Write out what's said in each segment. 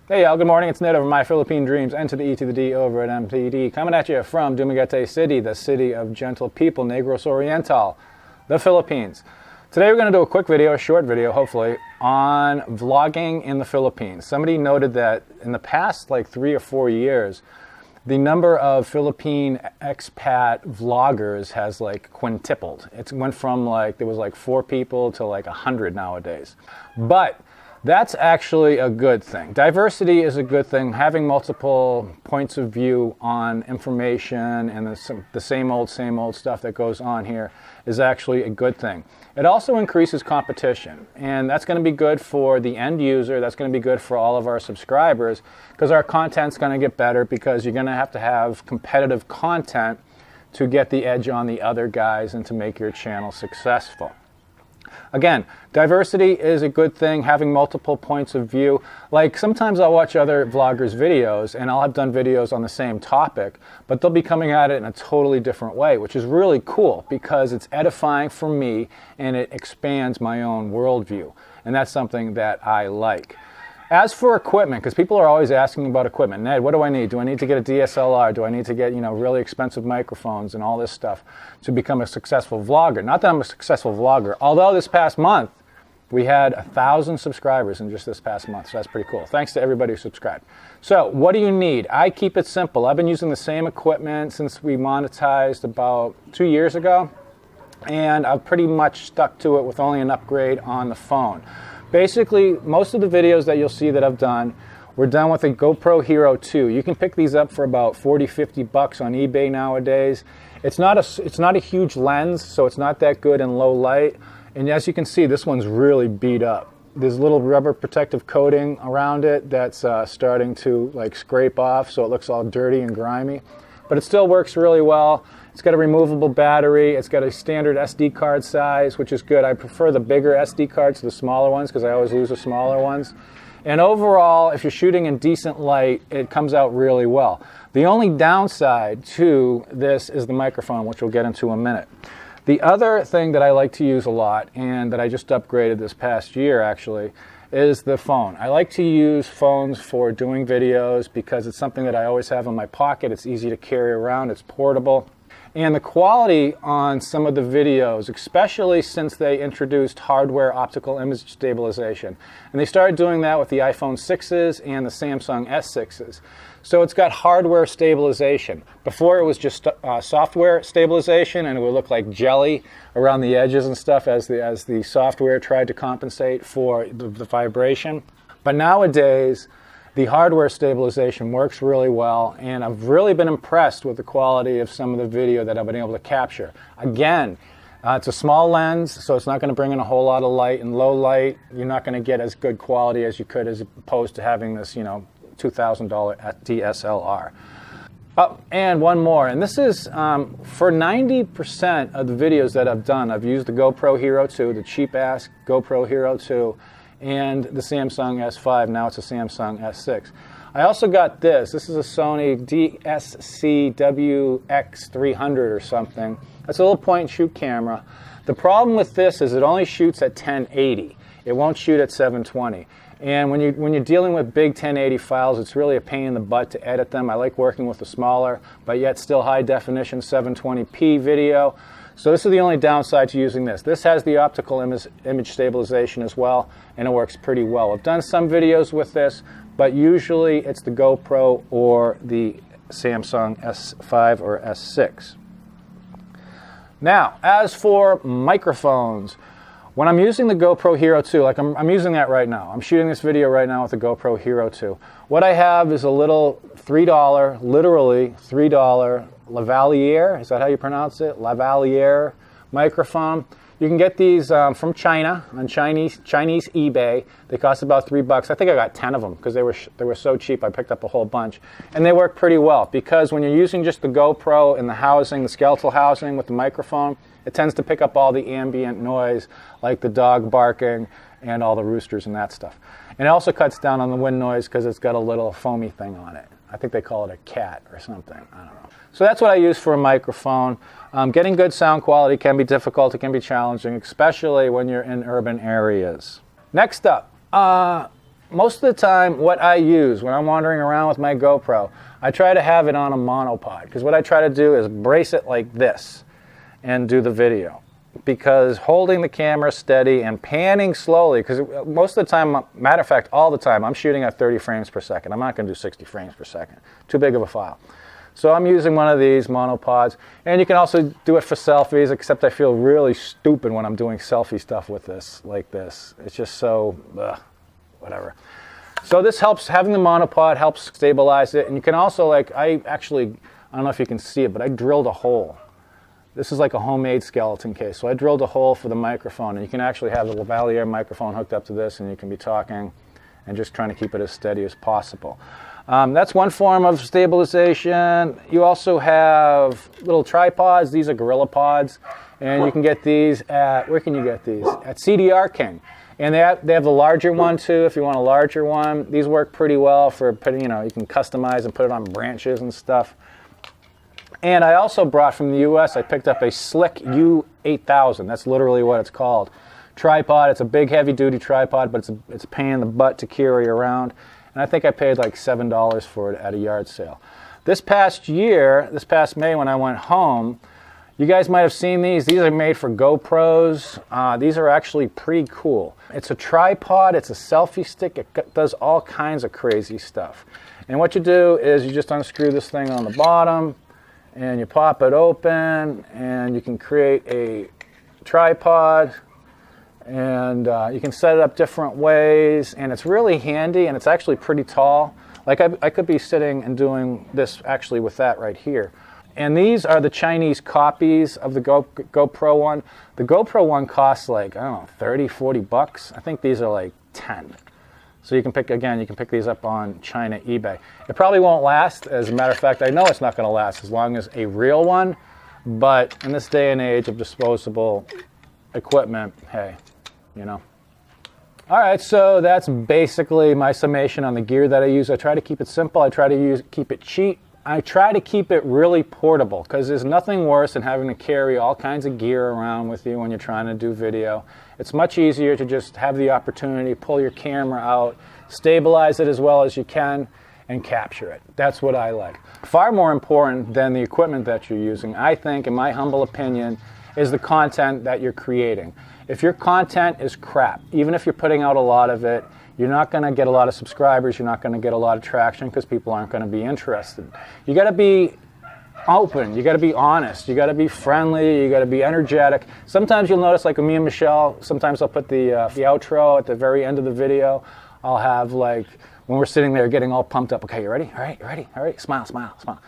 Hey y'all, good morning. It's Ned over My Philippine Dreams and to the E to the D over at MTD. Coming at you from Dumaguete City, the city of gentle people, Negros Oriental, the Philippines. Today we're going to do a quick video, a short video hopefully, on vlogging in the Philippines. Somebody noted that in the past like 3 or 4 years, the number of Philippine expat vloggers has like quintupled. It went from like, there was like 4 people to like 100 nowadays. But that's actually a good thing. Diversity is a good thing. Having multiple points of view on information and the same old stuff that goes on here is actually a good thing. It also increases competition, and that's going to be good for the end user. That's going to be good for all of our subscribers because our content's going to get better because you're going to have competitive content to get the edge on the other guys and to make your channel successful. Again, diversity is a good thing, having multiple points of view. Like sometimes I'll watch other vloggers' videos and I'll have done videos on the same topic, but they'll be coming at it in a totally different way, which is really cool because it's edifying for me and it expands my own worldview. And that's something that I like. As for equipment, because people are always asking about equipment, Ned, what do I need? Do I need to get a DSLR? Do I need to get, really expensive microphones and all this stuff to become a successful vlogger? Not that I'm a successful vlogger, although this past month we had 1,000 subscribers in just this past month, so that's pretty cool. Thanks to everybody who subscribed. So what do you need? I keep it simple. I've been using the same equipment since we monetized about 2 years ago, and I've pretty much stuck to it with only an upgrade on the phone. Basically, most of the videos that you'll see that I've done were done with a GoPro Hero 2. You can pick these up for about 40, 50 bucks on eBay nowadays. It's not a huge lens, so it's not that good in low light. And as you can see, this one's really beat up. There's a little rubber protective coating around it that's starting to like scrape off, so it looks all dirty and grimy. But it still works really well. It's got a removable battery. It's got a standard SD card size, which is good. I prefer the bigger SD cards to the smaller ones because I always lose the smaller ones. And overall, if you're shooting in decent light, it comes out really well. The only downside to this is the microphone, which we'll get into in a minute. The other thing that I like to use a lot, and that I just upgraded this past year actually, is the phone. I like to use phones for doing videos because it's something that I always have in my pocket. It's easy to carry around. It's portable. And the quality on some of the videos, especially since they introduced hardware optical image stabilization, and they started doing that with the iPhone 6s and the Samsung S6s. So it's got hardware stabilization. Before it was just software stabilization, and it would look like jelly around the edges and stuff as the software tried to compensate for the vibration. But nowadays, the hardware stabilization works really well, and I've really been impressed with the quality of some of the video that I've been able to capture. Again, it's a small lens, so it's not going to bring in a whole lot of light. In low light, you're not going to get as good quality as you could as opposed to having this, $2,000 DSLR. Oh, and one more, and this is for 90% of the videos that I've done, I've used the GoPro Hero 2, the cheap-ass GoPro Hero 2, and the Samsung S5. Now it's a Samsung S6. I also got this. This is a Sony DSC-WX300 or something. It's a little point-and-shoot camera. The problem with this is it only shoots at 1080. It won't shoot at 720. And when you're dealing with big 1080 files, it's really a pain in the butt to edit them. I like working with the smaller, but yet still high-definition 720p video. So this is the only downside to using this. This has the optical image stabilization as well, and it works pretty well. I've done some videos with this, but usually it's the GoPro or the Samsung S5 or S6. Now, as for microphones, when I'm using the GoPro Hero 2, like I'm using that right now. I'm shooting this video right now with the GoPro Hero 2. What I have is a little $3, literally $3 lavalier, is that how you pronounce it? Lavalier microphone. You can get these from China on Chinese eBay. They cost about $3. I think I got 10 of them because they were so cheap. I picked up a whole bunch, and they work pretty well because when you're using just the GoPro and the housing, the skeletal housing with the microphone, it tends to pick up all the ambient noise like the dog barking and all the roosters and that stuff. And it also cuts down on the wind noise because it's got a little foamy thing on it. I think they call it a cat or something. I don't know. So that's what I use for a microphone. Getting good sound quality can be difficult. It can be challenging, especially when you're in urban areas. Next up, most of the time, what I use when I'm wandering around with my GoPro, I try to have it on a monopod, because what I try to do is brace it like this and do the video. Because holding the camera steady and panning slowly, because most of the time, matter of fact, all the time, I'm shooting at 30 frames per second. I'm not going to do 60 frames per second. Too big of a file. So I'm using one of these monopods. And you can also do it for selfies, except I feel really stupid when I'm doing selfie stuff with this, like this. It's just so, whatever. So this helps, having the monopod helps stabilize it. And you can also, like, I don't know if you can see it, but I drilled a hole. This is like a homemade skeleton case. So I drilled a hole for the microphone, and you can actually have the lavalier microphone hooked up to this, and you can be talking and just trying to keep it as steady as possible. That's one form of stabilization. You also have little tripods. These are Gorilla Pods, and you can get these at, where can you get these? At CDR King. And they have the larger one too, if you want a larger one. These work pretty well for putting, you can customize and put it on branches and stuff. And I also brought from the US, I picked up a Slick U8000. That's literally what it's called. Tripod. It's a big heavy duty tripod, but it's a pain in the butt to carry around. And I think I paid like $7 for it at a yard sale. This past year, this past May when I went home, you guys might have seen these. These are made for GoPros. These are actually pretty cool. It's a tripod, it's a selfie stick. It does all kinds of crazy stuff. And what you do is you just unscrew this thing on the bottom, and you pop it open, and you can create a tripod, and you can set it up different ways, and it's really handy, and it's actually pretty tall. Like I could be sitting and doing this actually with that right here. And these are the Chinese copies of the GoPro one. The GoPro one costs like, I don't know, 30, 40 bucks. I think these are like 10. So you can pick these up on China eBay. It probably won't last. As a matter of fact, I know it's not going to last as long as a real one. But in this day and age of disposable equipment, hey, All right, so that's basically my summation on the gear that I use. I try to keep it simple. I try to keep it cheap. I try to keep it really portable, because there's nothing worse than having to carry all kinds of gear around with you when you're trying to do video. It's much easier to just have the opportunity, pull your camera out, stabilize it as well as you can, and capture it. That's what I like. Far more important than the equipment that you're using, I think, in my humble opinion, is the content that you're creating. If your content is crap, even if you're putting out a lot of it, you're not going to get a lot of subscribers, you're not going to get a lot of traction, because people aren't going to be interested. You got to be open, you got to be honest, you got to be friendly, you got to be energetic. Sometimes you'll notice, like with me and Michelle, sometimes I'll put the outro at the very end of the video. I'll have, like, when we're sitting there getting all pumped up, okay, you ready? All right, you ready? All right, smile, smile, smile.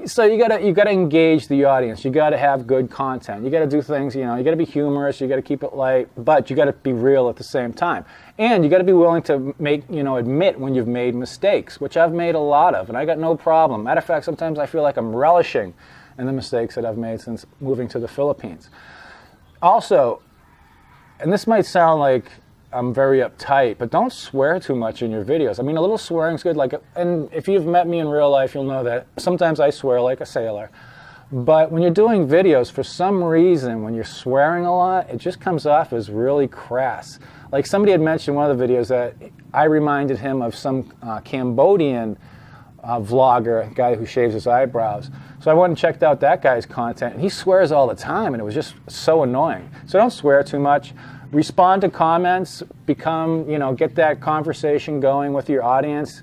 So you gotta engage the audience. You gotta have good content. You gotta do things, you gotta be humorous, you gotta keep it light, but you gotta be real at the same time. And you gotta be willing to admit when you've made mistakes, which I've made a lot of, and I got no problem. Matter of fact, sometimes I feel like I'm relishing in the mistakes that I've made since moving to the Philippines. Also, and this might sound like I'm very uptight, but don't swear too much in your videos. I mean, a little swearing's good. And if you've met me in real life, you'll know that sometimes I swear like a sailor. But when you're doing videos, for some reason, when you're swearing a lot, it just comes off as really crass. Like somebody had mentioned in one of the videos that I reminded him of some Cambodian vlogger, a guy who shaves his eyebrows. So I went and checked out that guy's content, and he swears all the time, and it was just so annoying. So don't swear too much. Respond to comments, get that conversation going with your audience.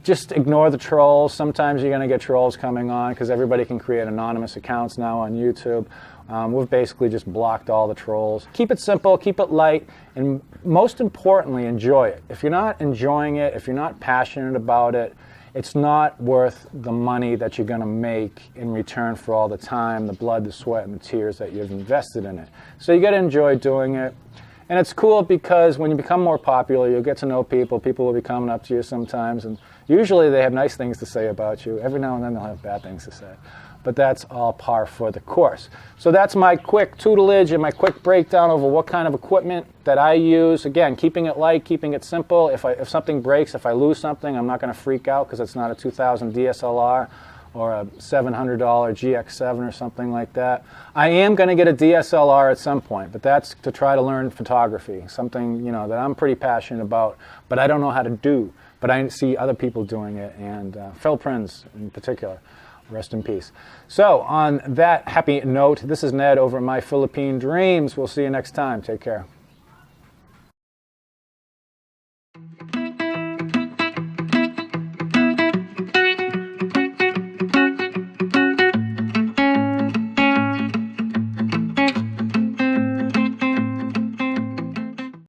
Just ignore the trolls. Sometimes you're going to get trolls coming on, because everybody can create anonymous accounts now on YouTube. We've basically just blocked all the trolls. Keep it simple, keep it light, and most importantly, enjoy it. If you're not enjoying it, if you're not passionate about it, it's not worth the money that you're going to make in return for all the time, the blood, the sweat, and the tears that you've invested in it. So you got to enjoy doing it. And it's cool because when you become more popular, you'll get to know people. People will be coming up to you sometimes, and usually they have nice things to say about you. Every now and then they'll have bad things to say. But that's all par for the course. So that's my quick tutelage and my quick breakdown over what kind of equipment that I use. Again, keeping it light, keeping it simple. If something breaks, if I lose something, I'm not going to freak out because it's not a 2000 DSLR or a $700 GX7 or something like that. I am going to get a DSLR at some point, but that's to try to learn photography, something, you know, that I'm pretty passionate about, but I don't know how to do. But I see other people doing it, and Phil Prinz in particular. Rest in peace. So on that happy note, this is Ned over at My Philippine Dreams. We'll see you next time. Take care.